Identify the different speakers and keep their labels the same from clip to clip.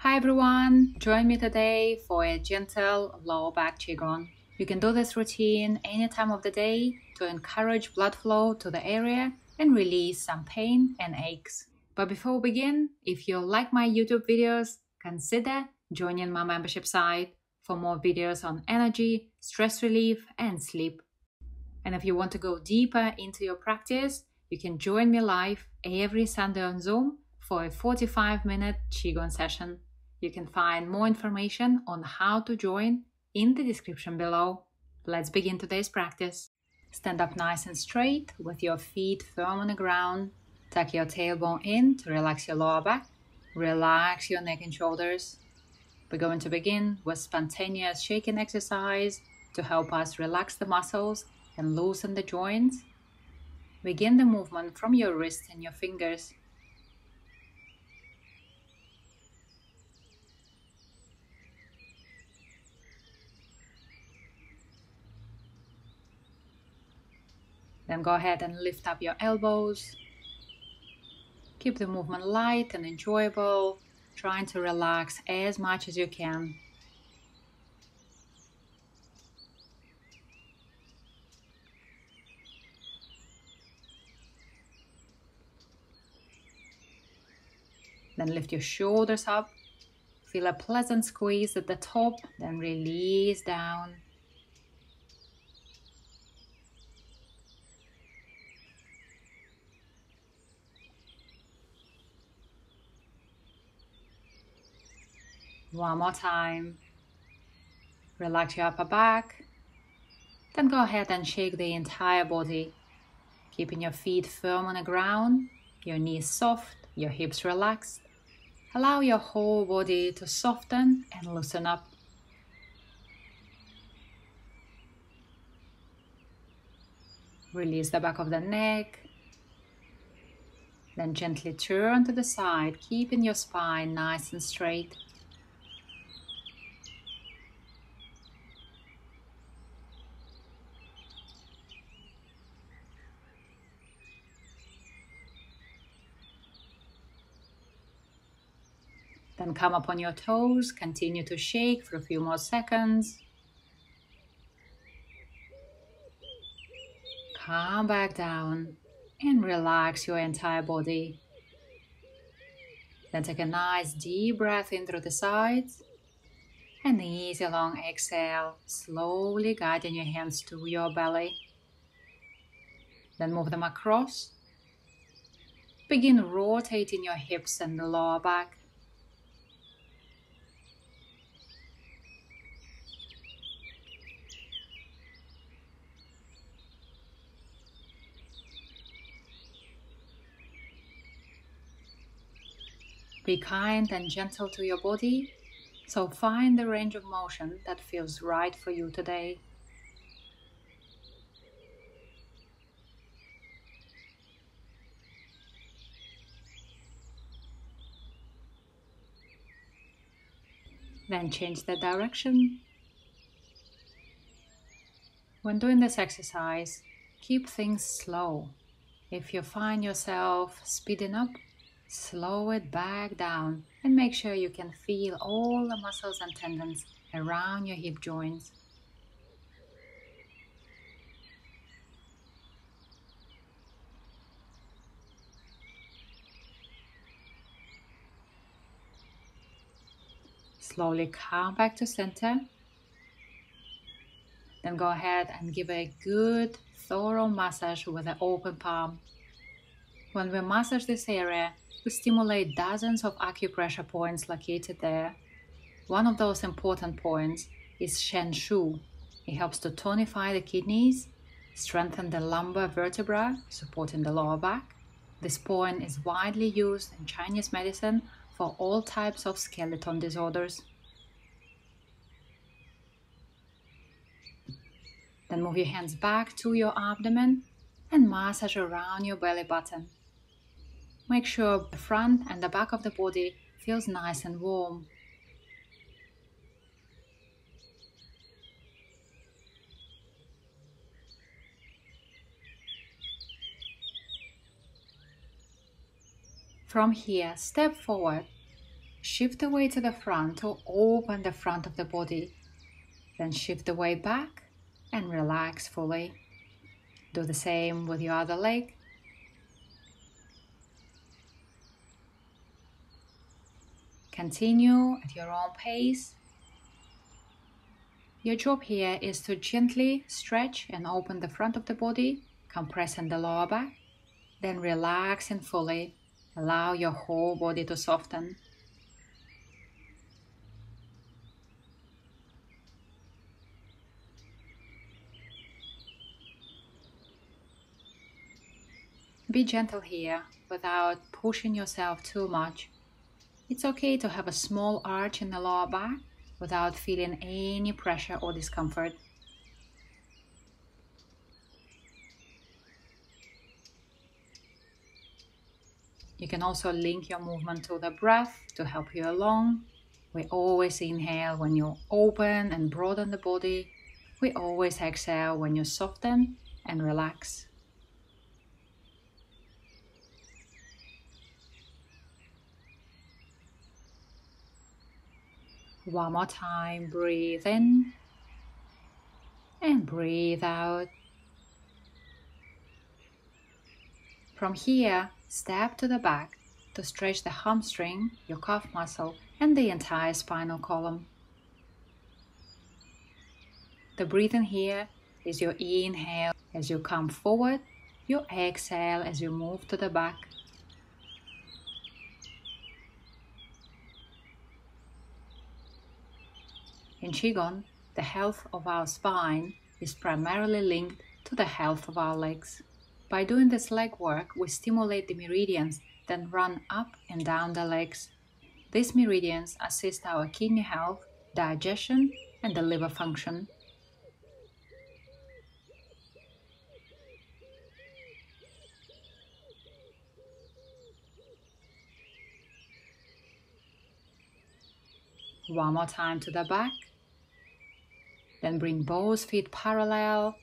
Speaker 1: Hi everyone, join me today for a gentle lower back Qigong. You can do this routine any time of the day to encourage blood flow to the area and release some pain and aches. But before we begin, if you like my YouTube videos, consider joining my membership site for more videos on energy, stress relief, and sleep. And if you want to go deeper into your practice, you can join me live every Sunday on Zoom for a 45-minute Qigong session. You can find more information on how to join in the description below. Let's begin today's practice. Stand up nice and straight with your feet firm on the ground. Tuck your tailbone in to relax your lower back. Relax your neck and shoulders. We're going to begin with spontaneous shaking exercise to help us relax the muscles and loosen the joints. Begin the movement from your wrists and your fingers. Then go ahead and lift up your elbows. Keep the movement light and enjoyable, trying to relax as much as you can. Then lift your shoulders up. Feel a pleasant squeeze at the top, then release down. One more time. Relax your upper back. Then go ahead and shake the entire body, keeping your feet firm on the ground, your knees soft, your hips relaxed. Allow your whole body to soften and loosen up. Release the back of the neck. Then gently turn to the side, keeping your spine nice and straight. Then come up on your toes, continue to shake for a few more seconds. Come back down and relax your entire body. Then take a nice deep breath in through the sides and easy long exhale, slowly guiding your hands to your belly. Then move them across. Begin rotating your hips and the lower back. Be kind and gentle to your body, so find the range of motion that feels right for you today. Then change the direction. When doing this exercise, keep things slow. If you find yourself speeding up, slow it back down and make sure you can feel all the muscles and tendons around your hip joints. Slowly come back to center. Then go ahead and give a good, thorough massage with an open palm. When we massage this area, we stimulate dozens of acupressure points located there. One of those important points is Shen Shu. It helps to tonify the kidneys, strengthen the lumbar vertebra, supporting the lower back. This point is widely used in Chinese medicine for all types of skeleton disorders. Then move your hands back to your abdomen and massage around your belly button. Make sure the front and the back of the body feels nice and warm. From here, step forward Shift the weight to the front to open the front of the body. Then shift the weight back and relax fully. Do the same with your other leg. Continue at your own pace. Your job here is to gently stretch and open the front of the body, compressing the lower back, then relaxing fully. Allow your whole body to soften. Be gentle here without pushing yourself too much. It's okay to have a small arch in the lower back without feeling any pressure or discomfort. You can also link your movement to the breath to help you along. We always inhale when you open and broaden the body. We always exhale when you soften and relax. One more time, breathe in and breathe out. From here, step to the back to stretch the hamstring, your calf muscle, and the entire spinal column. The breathing here is your inhale as you come forward, your exhale as you move to the back. In Qigong, the health of our spine is primarily linked to the health of our legs. By doing this leg work, we stimulate the meridians that run up and down the legs. These meridians assist our kidney health, digestion, and the liver function. One more time to the back. Then bring both feet parallel.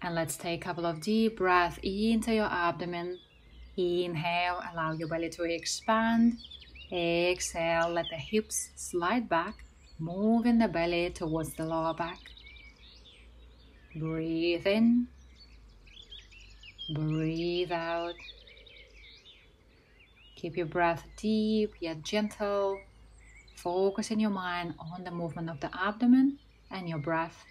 Speaker 1: And let's take a couple of deep breaths into your abdomen. Inhale, allow your belly to expand. Exhale, let the hips slide back, moving the belly towards the lower back. Breathe in. Breathe out. Keep your breath deep yet gentle. Focusing your mind on the movement of the abdomen and your breath.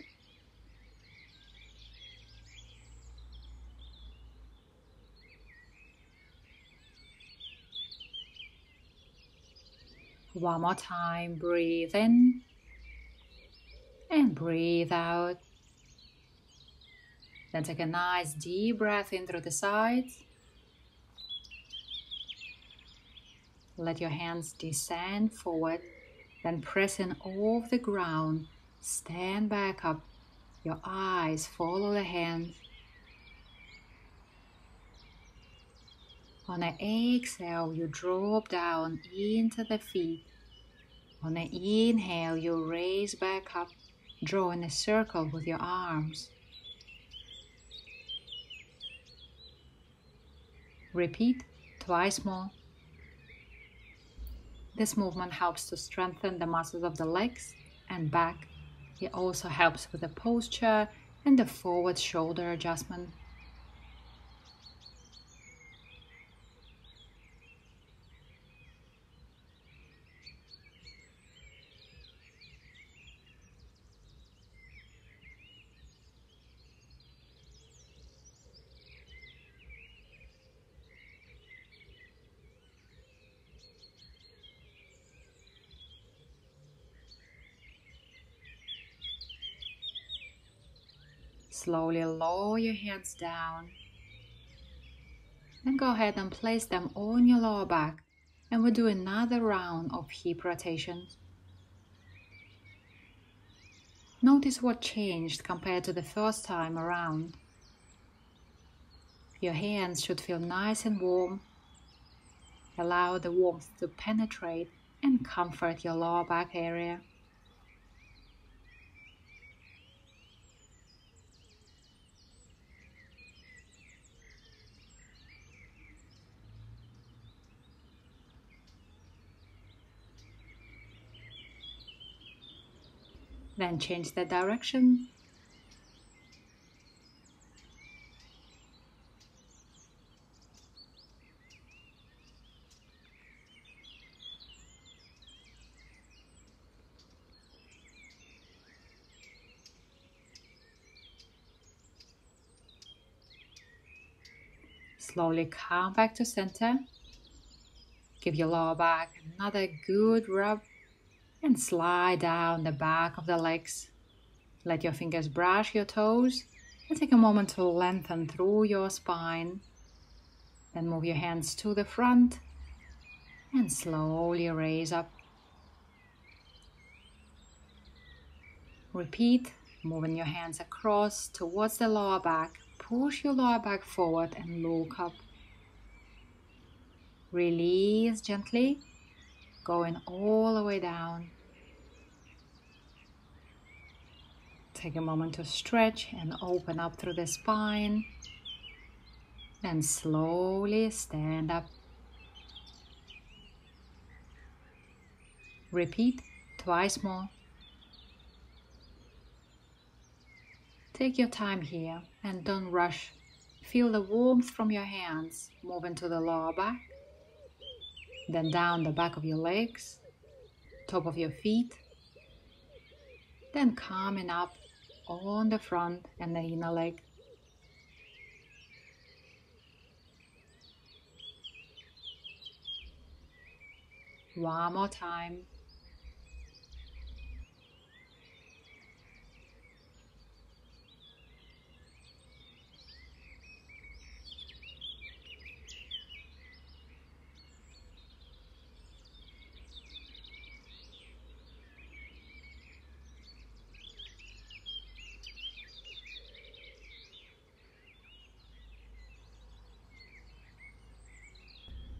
Speaker 1: One more time, breathe in and breathe out. Then take a nice deep breath in through the sides. Let your hands descend forward, then pressing off the ground, stand back up. Your eyes follow the hands. On an exhale, you drop down into the feet. On an inhale, you raise back up, drawing a circle with your arms. Repeat twice more. This movement helps to strengthen the muscles of the legs and back. It also helps with the posture and the forward shoulder adjustment. Slowly lower your hands down. Then go ahead and place them on your lower back, and we'll do another round of hip rotations. Notice what changed compared to the first time around. Your hands should feel nice and warm. Allow the warmth to penetrate and comfort your lower back area. Then change the direction. Slowly come back to center. Give your lower back another good rub and slide down the back of the legs. Let your fingers brush your toes and take a moment to lengthen through your spine. Then move your hands to the front and slowly raise up. Repeat, moving your hands across towards the lower back. Push your lower back forward and look up. Release gently, going all the way down. Take a moment to stretch and open up through the spine. Then slowly stand up. Repeat twice more. Take your time here and don't rush. Feel the warmth from your hands moving to the lower back, then down the back of your legs, top of your feet, then coming up on the front and the inner leg. One more time.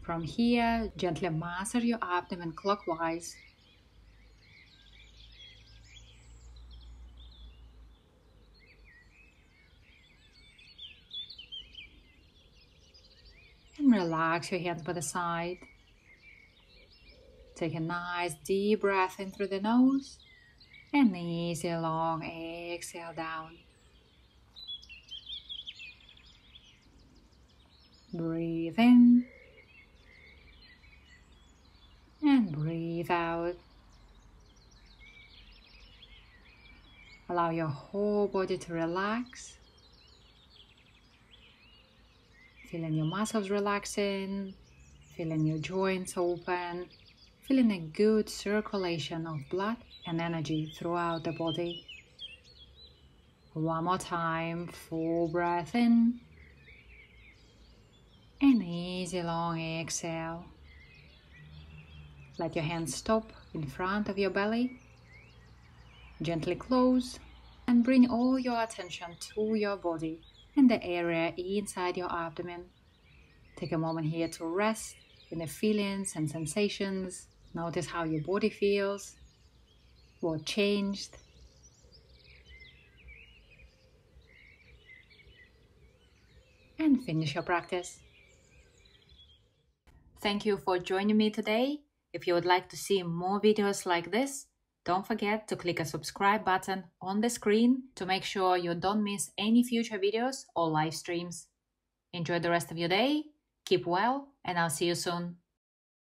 Speaker 1: From here, gently massage your abdomen clockwise. And relax your hands by the side. Take a nice deep breath in through the nose and easy long exhale down. Breathe in and breathe out. Allow your whole body to relax. Feeling your muscles relaxing, feeling your joints open, feeling a good circulation of blood and energy throughout the body. One more time, full breath in and easy long exhale. Let your hands stop in front of your belly. Gently close and bring all your attention to your body and the area inside your abdomen. Take a moment here to rest in the feelings and sensations. Notice how your body feels, what changed. And finish your practice. Thank you for joining me today. If you would like to see more videos like this, don't forget to click a subscribe button on the screen to make sure you don't miss any future videos or live streams. Enjoy the rest of your day, keep well, and I'll see you soon.